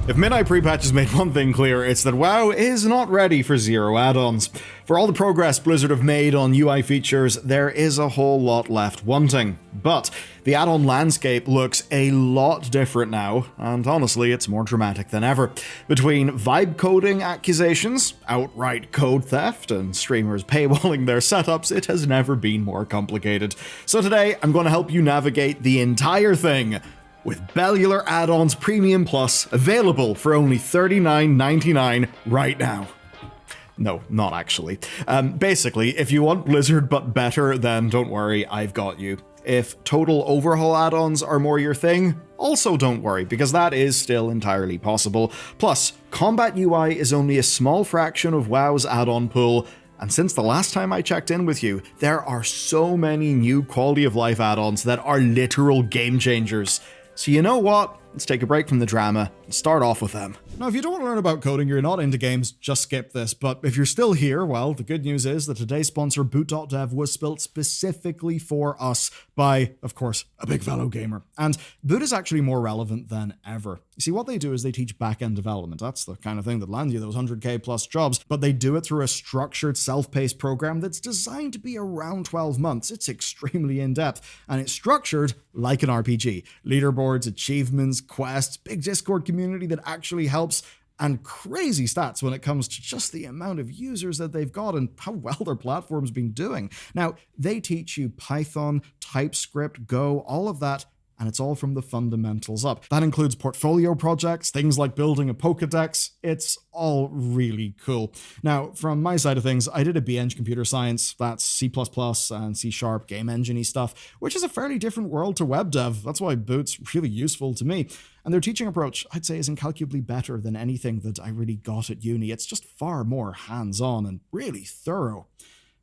If Midnight Pre-Patch has made one thing clear, it's that WoW is not ready for zero add-ons. For all the progress Blizzard have made on UI features, there is a whole lot left wanting. But the add-on landscape looks a lot different now, and honestly, it's more dramatic than ever. Between vibe coding accusations, outright code theft, and streamers paywalling their setups, it has never been more complicated. So today, I'm going to help you navigate the entire thing with Bellular Addons Premium Plus available for only $39.99 right now. No, not actually. Basically, if you want Blizzard but better, then don't worry, I've got you. If total overhaul add-ons are more your thing, also don't worry, because that is still entirely possible. Plus, Combat UI is only a small fraction of WoW's add-on pool, and since the last time I checked in with you, there are so many new quality of life add-ons that are literal game changers. So you know what? Let's take a break from the drama and start off with them. Now, if you don't want to learn about coding, you're not into games, just skip this. But if you're still here, well, the good news is that today's sponsor, Boot.dev, was built specifically for us by, of course, a big fellow gamer. And Boot is actually more relevant than ever. You see, what they do is they teach back-end development. That's the kind of thing that lands you those 100K plus jobs, but they do it through a structured, self-paced program that's designed to be around 12 months. It's extremely in-depth, and it's structured like an RPG. Leaderboards, achievements, quests, big Discord community that actually helps, and crazy stats when it comes to just the amount of users that they've got and how well their platform's been doing. Now, they teach you Python, TypeScript, Go, all of that, and it's all from the fundamentals up. That includes portfolio projects, things like building a Pokedex. It's all really cool. Now, from my side of things, I did a BEng computer science, that's C++ and C# game engine-y stuff, which is a fairly different world to web dev. That's why Boot's really useful to me. And their teaching approach, I'd say, is incalculably better than anything that I really got at uni. It's just far more hands-on and really thorough.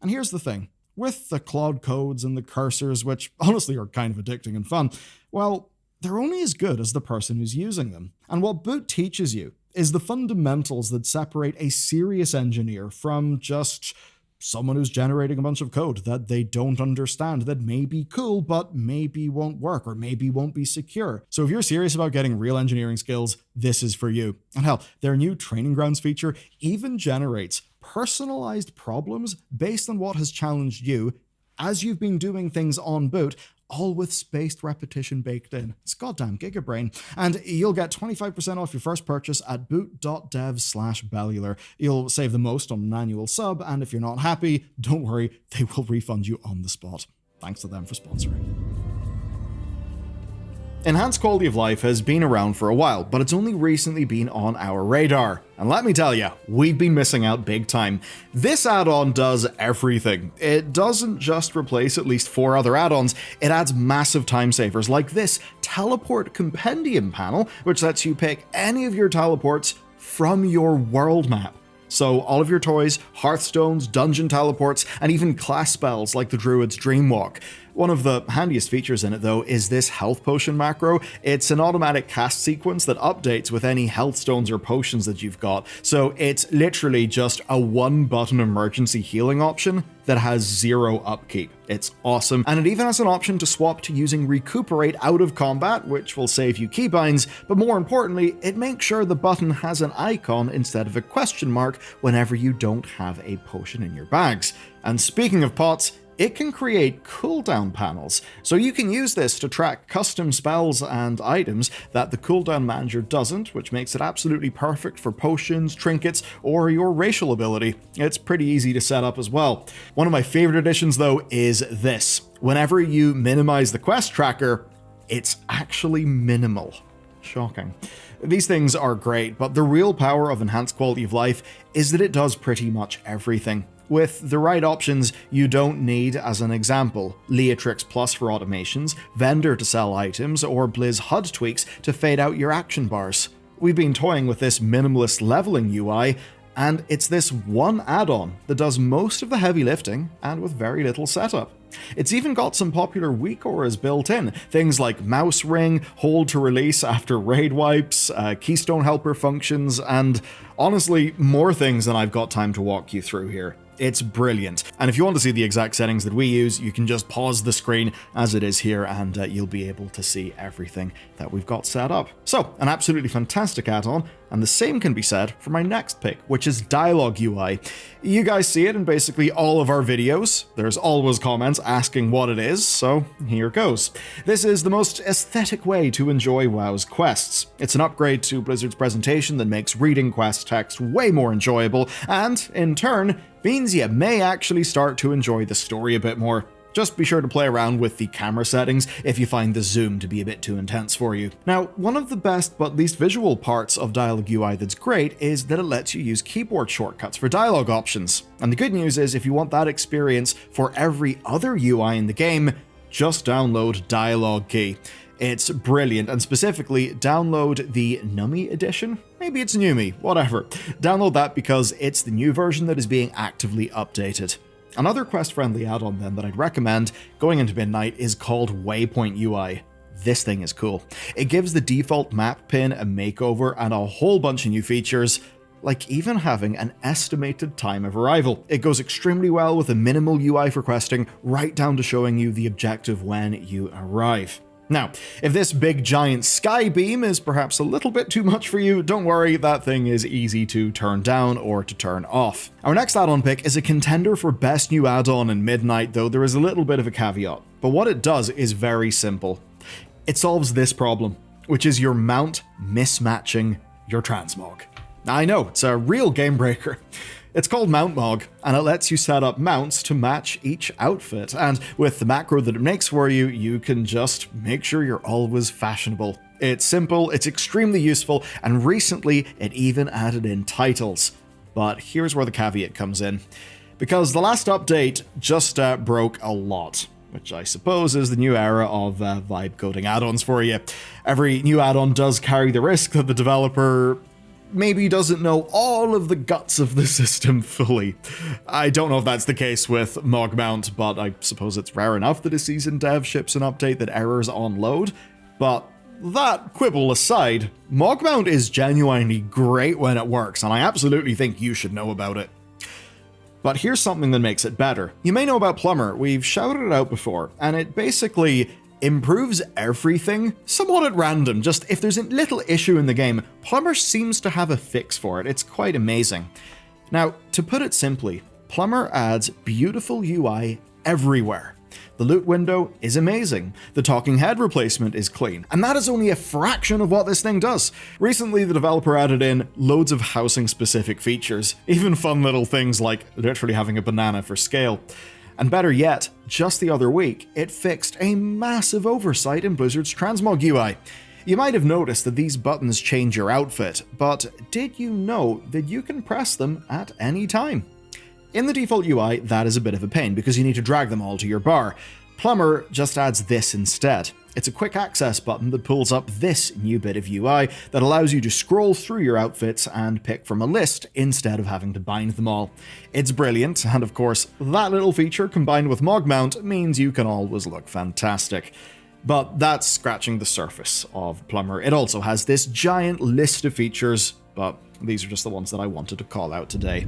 And here's the thing. With the Claude codes and the cursors, which honestly are kind of addicting and fun, well, they're only as good as the person who's using them. And what Boot teaches you is the fundamentals that separate a serious engineer from just someone who's generating a bunch of code that they don't understand, that may be cool, but maybe won't work or maybe won't be secure. So if you're serious about getting real engineering skills, this is for you. And hell, their new Training Grounds feature even generates personalized problems based on what has challenged you as you've been doing things on Boot, all with spaced repetition baked in. It's goddamn gigabrain. And you'll get 25% off your first purchase at boot.dev/Bellular. You'll save the most on an annual sub, and if you're not happy, don't worry, they will refund you on the spot. Thanks to them for sponsoring. Enhanced quality of life has been around for a while, but it's only recently been on our radar. And let me tell you, we've been missing out big time. This add-on does everything. It doesn't just replace at least 4 other add-ons, it adds massive time savers like this Teleport Compendium panel, which lets you pick any of your teleports from your world map. So all of your toys, Hearthstones, dungeon teleports, and even class spells like the Druid's Dreamwalk. One of the handiest features in it, though, is this health potion macro. It's an automatic cast sequence that updates with any health stones or potions that you've got. So it's literally just a one-button emergency healing option that has 0 upkeep. It's awesome. And it even has an option to swap to using Recuperate out of combat, which will save you keybinds, but more importantly, it makes sure the button has an icon instead of a question mark whenever you don't have a potion in your bags. And speaking of pots, it can create cooldown panels, so you can use this to track custom spells and items that the cooldown manager doesn't, which makes it absolutely perfect for potions, trinkets, or your racial ability. It's pretty easy to set up as well. One of my favorite additions, though, is this. Whenever you minimize the quest tracker, it's actually minimal. Shocking. These things are great, but the real power of enhanced quality of life is that it does pretty much everything. With the right options, you don't need, as an example, Leatrix Plus for automations, Vendor to sell items, or Blizz HUD tweaks to fade out your action bars. We've been toying with this minimalist leveling UI, and it's this one add-on that does most of the heavy lifting and with very little setup. It's even got some popular weak auras built in, things like mouse ring, hold to release after raid wipes, keystone helper functions, and honestly, more things than I've got time to walk you through here. It's brilliant. And if you want to see the exact settings that we use, you can just pause the screen as it is here and you'll be able to see everything that we've got set up. So, an absolutely fantastic add-on, and the same can be said for my next pick, which is Dialogue UI. You guys see it in basically all of our videos. There's always comments asking what it is, so here goes. This is the most aesthetic way to enjoy WoW's quests. It's an upgrade to Blizzard's presentation that makes reading quest text way more enjoyable, and, in turn, means you may actually start to enjoy the story a bit more. Just be sure to play around with the camera settings if you find the zoom to be a bit too intense for you. Now, one of the best but least visual parts of Dialogue UI that's great is that it lets you use keyboard shortcuts for dialogue options. And the good news is if you want that experience for every other UI in the game, just download Dialogue Key. It's brilliant, and specifically download the Nummy edition? Maybe it's Numi, whatever. Download that because it's the new version that is being actively updated. Another quest-friendly add-on then that I'd recommend going into midnight is called Waypoint UI. This thing is cool. It gives the default map pin a makeover and a whole bunch of new features, like even having an estimated time of arrival. It goes extremely well with a minimal UI for questing, right down to showing you the objective when you arrive. Now, if this big giant sky beam is perhaps a little bit too much for you, don't worry, that thing is easy to turn down or to turn off. Our next add-on pick is a contender for best new add-on in Midnight, though there is a little bit of a caveat. But what it does is very simple. It solves this problem, which is your mount mismatching your transmog. I know, it's a real game breaker. It's called Mount Mog, and it lets you set up mounts to match each outfit, and with the macro that it makes for you, you can just make sure you're always fashionable. It's simple, it's extremely useful, and recently it even added in titles. But here's where the caveat comes in. Because the last update just broke a lot, which I suppose is the new era of vibe coding add-ons for you. Every new add-on does carry the risk that the developer maybe doesn't know all of the guts of the system fully. I don't know if that's the case with Mogmount, but I suppose it's rare enough that a seasoned dev ships an update that errors on load. But that quibble aside, Mogmount is genuinely great when it works, and I absolutely think you should know about it. But here's something that makes it better. You may know about Plumber, we've shouted it out before, and it basically improves everything somewhat at random. Just if there's a little issue in the game, Plumber seems to have a fix for it. It's quite amazing. Now, to put it simply, Plumber adds beautiful UI everywhere. The loot window is amazing. The talking head replacement is clean. And that is only a fraction of what this thing does. Recently, the developer added in loads of housing specific features, even fun little things like literally having a banana for scale. And better yet, just the other week, it fixed a massive oversight in Blizzard's Transmog UI. You might have noticed that these buttons change your outfit, but did you know that you can press them at any time? In the default UI, that is a bit of a pain because you need to drag them all to your bar. Plumber just adds this instead. It's a quick access button that pulls up this new bit of UI that allows you to scroll through your outfits and pick from a list instead of having to bind them all. It's brilliant, and of course, that little feature combined with Mogmount means you can always look fantastic. But that's scratching the surface of Plumber. It also has this giant list of features, but these are just the ones that I wanted to call out today.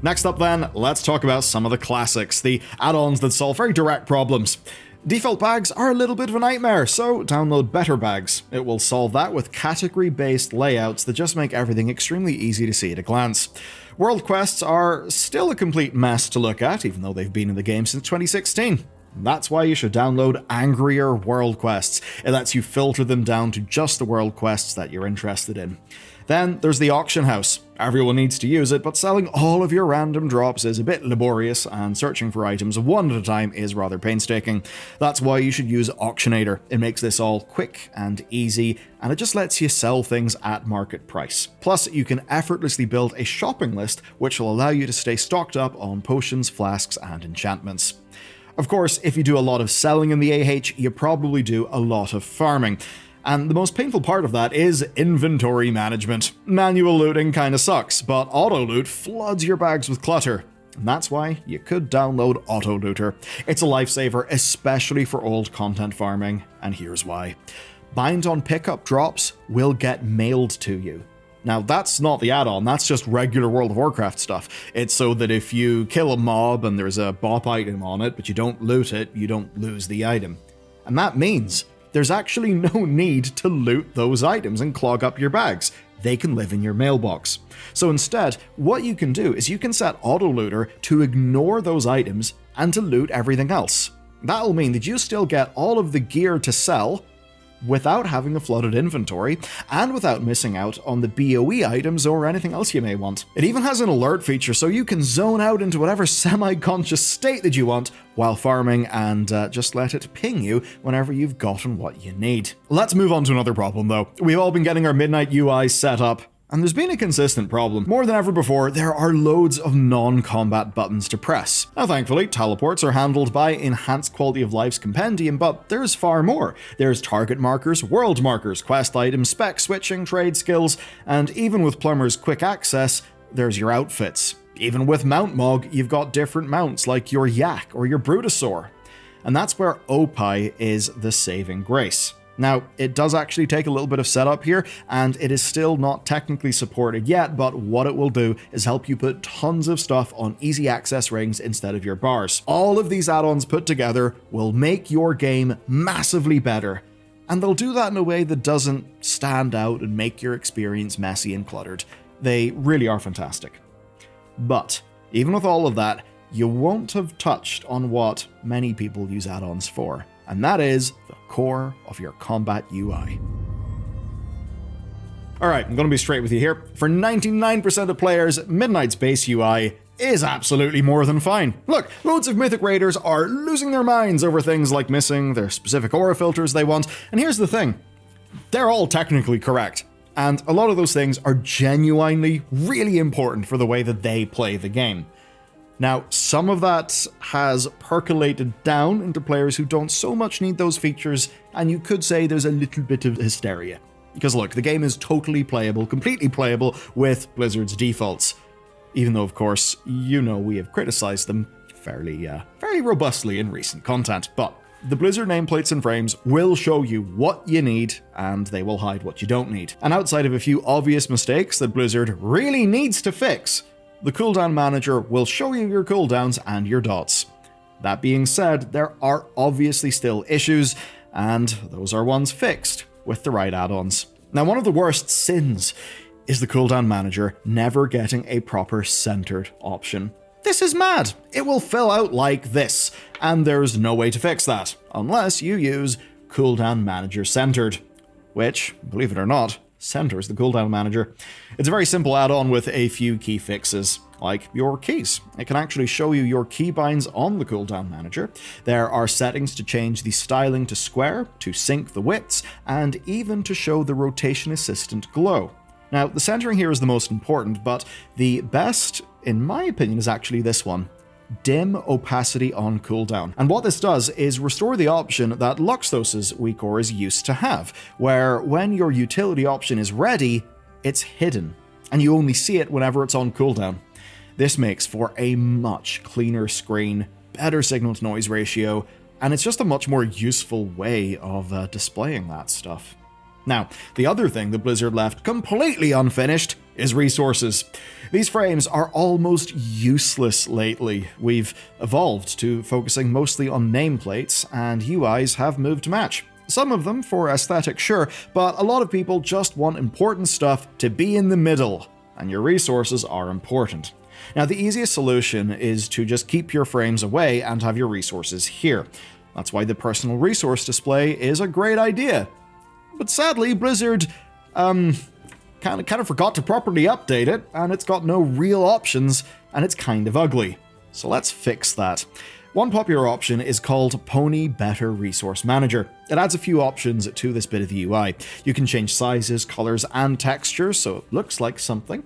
Next up then, let's talk about some of the classics, the add-ons that solve very direct problems. Default bags are a little bit of a nightmare, so download Better Bags. It will solve that with category-based layouts that just make everything extremely easy to see at a glance. World quests are still a complete mess to look at, even though they've been in the game since 2016. That's why you should download Angrier World Quests. It lets you filter them down to just the world quests that you're interested in. Then there's the auction house. Everyone needs to use it, but selling all of your random drops is a bit laborious, and searching for items one at a time is rather painstaking. That's why you should use Auctionator. It makes this all quick and easy, and it just lets you sell things at market price. Plus, you can effortlessly build a shopping list, which will allow you to stay stocked up on potions, flasks, and enchantments. Of course, if you do a lot of selling in the AH, you probably do a lot of farming. And the most painful part of that is inventory management. Manual looting kinda sucks, but auto-loot floods your bags with clutter. And that's why you could download Auto-Looter. It's a lifesaver, especially for old content farming, and here's why. Bind on pickup drops will get mailed to you. Now, that's not the add-on, that's just regular World of Warcraft stuff. It's so that if you kill a mob and there's a bop item on it, but you don't loot it, you don't lose the item. And that means there's actually no need to loot those items and clog up your bags. They can live in your mailbox. So instead, what you can do is you can set Autolooter to ignore those items and to loot everything else. That'll mean that you still get all of the gear to sell without having a flooded inventory, and without missing out on the BOE items or anything else you may want. It even has an alert feature, so you can zone out into whatever semi-conscious state that you want while farming, and just let it ping you whenever you've gotten what you need. Let's move on to another problem though. We've all been getting our Midnight UI set up, and there's been a consistent problem. More than ever before, there are loads of non-combat buttons to press. Now thankfully, teleports are handled by Enhanced Quality of Life's compendium, but there's far more. There's target markers, world markers, quest items, spec switching, trade skills, and even with Plumber's quick access, there's your outfits. Even with Mount Mog, you've got different mounts like your Yak or your Brutosaur. And that's where Opie is the saving grace. Now, it does actually take a little bit of setup here, and it is still not technically supported yet, but what it will do is help you put tons of stuff on easy access rings instead of your bars. All of these add-ons put together will make your game massively better, and they'll do that in a way that doesn't stand out and make your experience messy and cluttered. They really are fantastic. But, even with all of that, you won't have touched on what many people use add-ons for, and that is the core of your combat UI. Alright, I'm going to be straight with you here. For 99% of players, Midnight's base UI is absolutely more than fine. Look, loads of Mythic Raiders are losing their minds over things like missing their specific aura filters they want, and here's the thing. They're all technically correct, and a lot of those things are genuinely really important for the way that they play the game. Now, some of that has percolated down into players who don't so much need those features, and you could say there's a little bit of hysteria. Because look, the game is totally playable, completely playable, with Blizzard's defaults. Even though, of course, you know we have criticized them fairly robustly in recent content. But the Blizzard nameplates and frames will show you what you need, and they will hide what you don't need. And outside of a few obvious mistakes that Blizzard really needs to fix, the cooldown manager will show you your cooldowns and your dots. That being said, there are obviously still issues, and those are ones fixed with the right add-ons. Now, one of the worst sins is the cooldown manager never getting a proper centered option. This is mad. It will fill out like this, and there's no way to fix that, unless you use cooldown manager centered, which, believe it or not, centers the cooldown manager. It's a very simple add-on with a few key fixes, like your keys. It can actually show you your keybinds on the cooldown manager. There are settings to change the styling to square, to sync the widths, and even to show the rotation assistant glow. Now, the centering here is the most important, but the best, in my opinion, is actually this one. Dim opacity on cooldown. And what this does is restore the option that Luxthos's weak auras used to have, where when your utility option is ready, it's hidden, and you only see it whenever it's on cooldown. This makes for a much cleaner screen, better signal-to-noise ratio, and it's just a much more useful way of displaying that stuff. Now, the other thing that Blizzard left completely unfinished is resources. These frames are almost useless lately. We've evolved to focusing mostly on nameplates, and UIs have moved to match. Some of them for aesthetic, sure, but a lot of people just want important stuff to be in the middle, and your resources are important. Now, the easiest solution is to just keep your frames away and have your resources here. That's why the personal resource display is a great idea. But sadly, Blizzard, kind of forgot to properly update it, and it's got no real options, and it's kind of ugly. So let's fix that. One popular option is called Pony Better Resource Manager. It adds a few options to this bit of the UI. You can change sizes, colors, and textures, so it looks like something.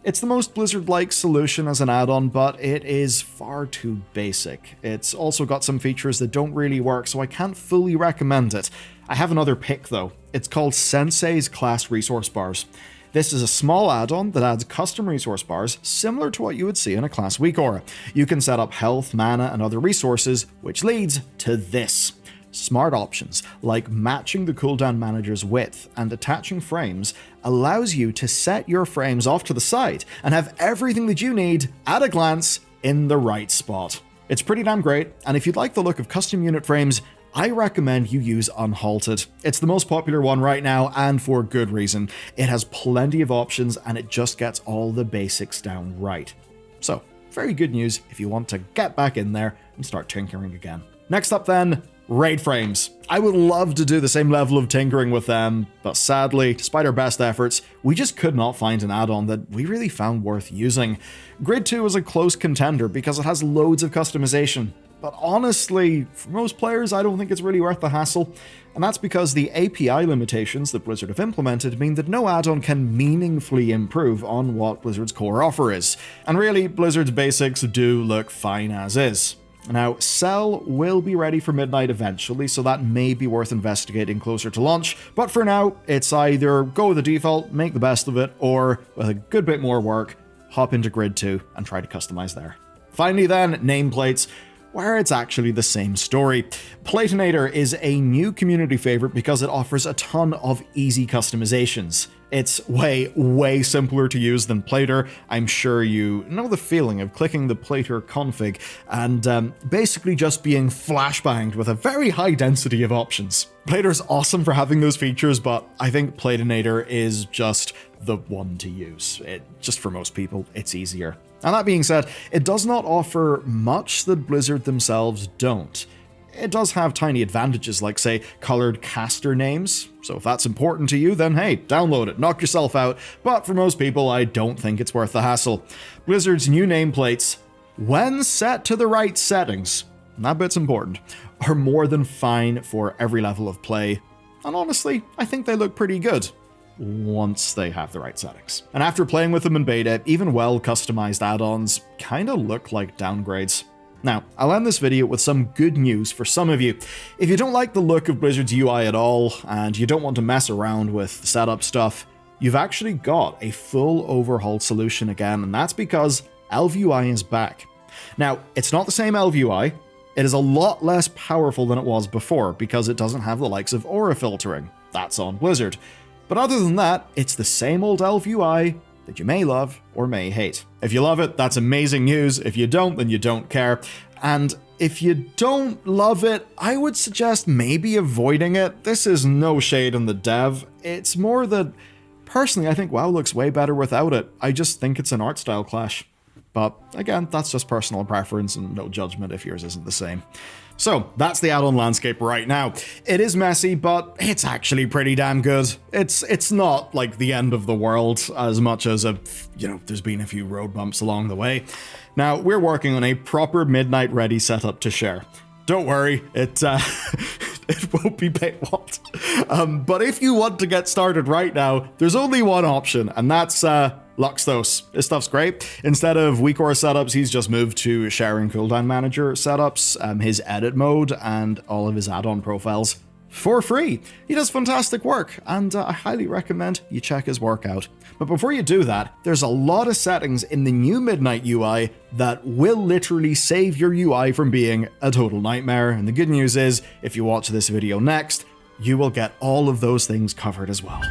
It's the most Blizzard-like solution as an add-on, but it is far too basic. It's also got some features that don't really work, so I can't fully recommend it. I have another pick though. It's called Sensei's Class Resource Bars. This is a small add-on that adds custom resource bars similar to what you would see in a class weak aura. You can set up health, mana, and other resources, which leads to this. Smart options like matching the cooldown manager's width and attaching frames allows you to set your frames off to the side and have everything that you need at a glance in the right spot. It's pretty damn great, and if you'd like the look of custom unit frames, I recommend you use Unhalted. It's the most popular one right now, and for good reason. It has plenty of options, and it just gets all the basics down right. So, very good news if you want to get back in there and start tinkering again. Next up then, raid frames. I would love to do the same level of tinkering with them, but sadly, despite our best efforts, we just could not find an add-on that we really found worth using. Grid 2 is a close contender because it has loads of customization, but honestly, for most players, I don't think it's really worth the hassle, and that's because the API limitations that Blizzard have implemented mean that no add-on can meaningfully improve on what Blizzard's core offer is, and really, Blizzard's basics do look fine as is. Now, Cell will be ready for midnight eventually, so that may be worth investigating closer to launch, but for now, it's either go with the default, make the best of it, or, with a good bit more work, hop into Grid 2 and try to customize there. Finally then, nameplates, where it's actually the same story. Platinator is a new community favorite because it offers a ton of easy customizations. It's way simpler to use than Plater. I'm sure you know the feeling of clicking the Plater config and basically just being flashbanged with a very high density of options. Plater's awesome for having those features, but I think Platinator is just the one to use. Just for most people, it's easier. And that being said, it does not offer much that Blizzard themselves don't. It does have tiny advantages like, say, colored caster names, so if that's important to you, then hey, download it, knock yourself out, but for most people, I don't think it's worth the hassle. Blizzard's new nameplates, when set to the right settings, and that bit's important, are more than fine for every level of play, and honestly, I think they look pretty good. Once they have the right settings. And after playing with them in beta, even well-customized add-ons kinda look like downgrades. Now, I'll end this video with some good news for some of you. If you don't like the look of Blizzard's UI at all, and you don't want to mess around with the setup stuff, you've actually got a full overhauled solution again, and that's because ElvUI is back. Now, it's not the same ElvUI. It is a lot less powerful than it was before because it doesn't have the likes of aura filtering. That's on Blizzard. But other than that, it's the same old ElvUI that you may love or may hate. If you love it, that's amazing news. If you don't, then you don't care. And if you don't love it, I would suggest maybe avoiding it. This is no shade on the dev. It's more that, personally, I think WoW looks way better without it. I just think it's an art style clash. But again, that's just personal preference and no judgment if yours isn't the same. So that's the add-on landscape right now. It is messy, but it's actually pretty damn good. It's not like the end of the world as much as there's been a few road bumps along the way. Now, we're working on a proper midnight ready setup to share. Don't worry, it won't be paywalled. But if you want to get started right now, there's only one option, and that's Luxthos. This stuff's great. Instead of WeakAura setups, he's just moved to sharing cooldown manager setups, his edit mode, and all of his add-on profiles for free. He does fantastic work, and I highly recommend you check his work out. But before you do that, there's a lot of settings in the new Midnight UI that will literally save your UI from being a total nightmare, and the good news is, if you watch this video next, you will get all of those things covered as well.